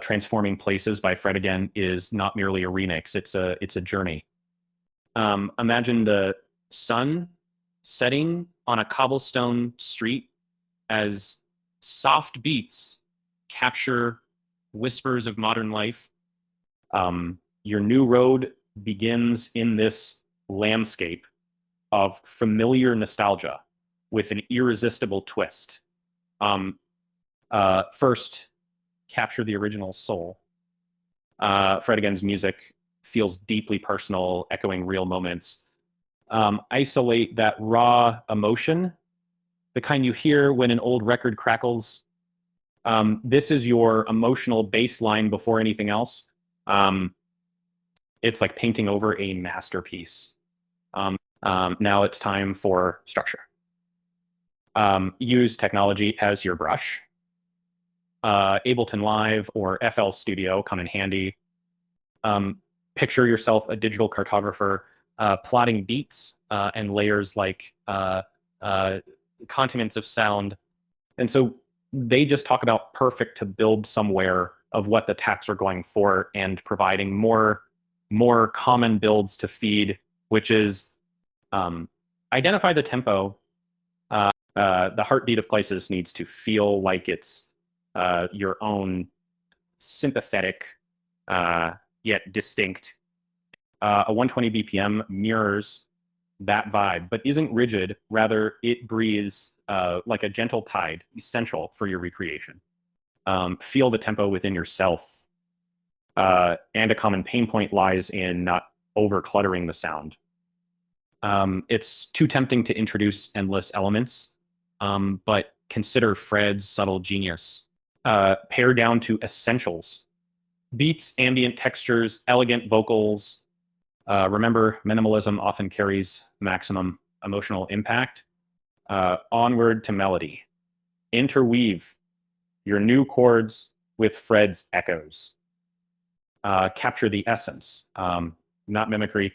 Transforming Places by Fred again is not merely a remix, it's a journey. Imagine the sun setting on a cobblestone street as soft beats capture whispers of modern life. Your new road begins in this landscape of familiar nostalgia with an irresistible twist. First, capture the original soul. Fred again's music feels deeply personal, echoing real moments. Isolate that raw emotion, the kind you hear when an old record crackles. This is your emotional baseline before anything else. It's like painting over a masterpiece. Now it's time for structure. Use technology as your brush. Ableton Live or FL Studio come in handy. Picture yourself a digital cartographer plotting beats and layers like continents of sound. And so they just talk about perfect to build somewhere of what the tags are going for and providing more common builds to feed, which is identify the tempo. The heartbeat of places needs to feel like it's your own sympathetic yet distinct. A 120 BPM mirrors that vibe, but isn't rigid. Rather, it breathes like a gentle tide, essential for your recreation. Feel the tempo within yourself. And a common pain point lies in not over-cluttering the sound. It's too tempting to introduce endless elements, but consider Fred's subtle genius. Pare down to essentials. Beats, ambient textures, elegant vocals. Remember, minimalism often carries maximum emotional impact. Onward to melody. Interweave your new chords with Fred's echoes. Capture the essence, not mimicry.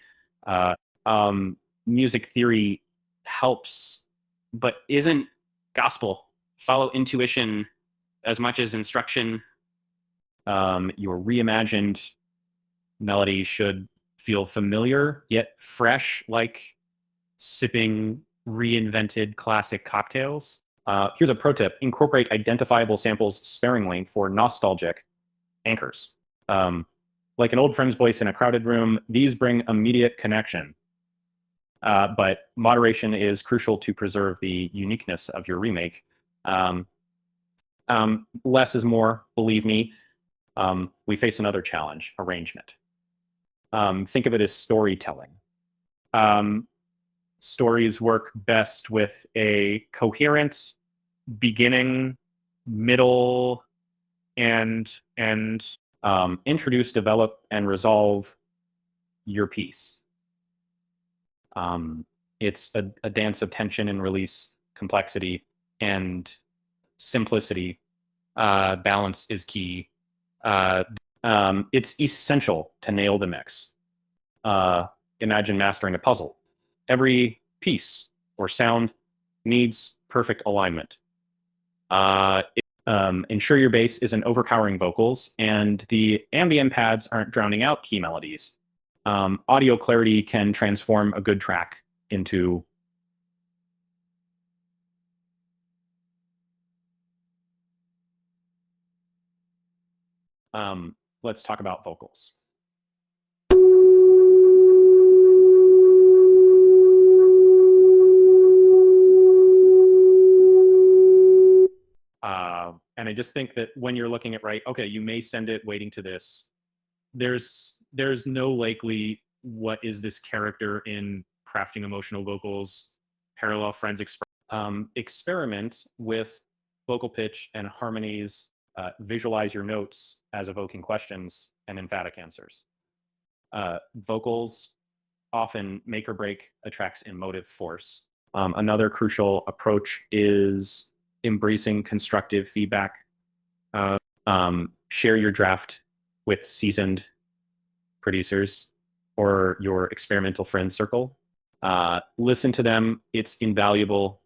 Music theory helps, but isn't gospel. Follow intuition as much as instruction. Your reimagined melody should feel familiar, yet fresh, like sipping reinvented classic cocktails. Here's a pro tip. Incorporate identifiable samples sparingly for nostalgic anchors. Like an old friend's voice in a crowded room, these bring immediate connection. But moderation is crucial to preserve the uniqueness of your remake. Less is more, believe me. We face another challenge, arrangement. Think of it as storytelling. Stories work best with a coherent beginning, middle, and introduce, develop, and resolve your piece. It's a dance of tension and release, complexity, and simplicity. Balance is key. It's essential to nail the mix. Imagine mastering a puzzle. Every piece or sound needs perfect alignment. Ensure your bass isn't overpowering vocals and the ambient pads aren't drowning out key melodies. Audio clarity can transform a good track into let's talk about vocals. And I just think that when you're looking at, right, okay, you may send it waiting to this. There's no likely what is this character in crafting emotional vocals, parallel friends experiment with vocal pitch and harmonies, visualize your notes as evoking questions and emphatic answers. Vocals often make or break a track's emotive force. Another crucial approach is embracing constructive feedback. Share your draft with seasoned producers or your experimental friend circle. Listen to them. It's invaluable.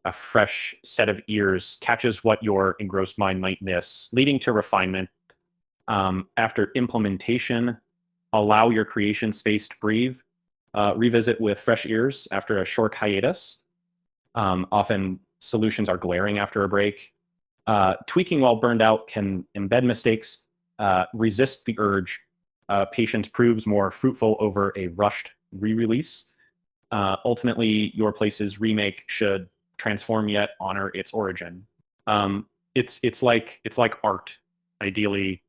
A fresh set of ears catches what your engrossed mind might miss, leading to refinement After implementation, allow your creation space to breathe. Revisit with fresh ears after a short hiatus. Often solutions are glaring after a break. Tweaking while burned out can embed mistakes, resist the urge. Patience proves more fruitful over a rushed re-release. Ultimately, your place's remake should transform yet honor its origin. It's like art, ideally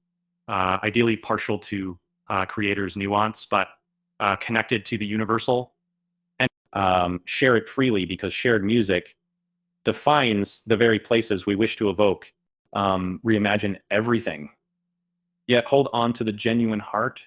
ideally partial to creators' nuance, but connected to the universal. And share it freely, because shared music defines the very places we wish to evoke. Reimagine everything, yet hold on to the genuine heart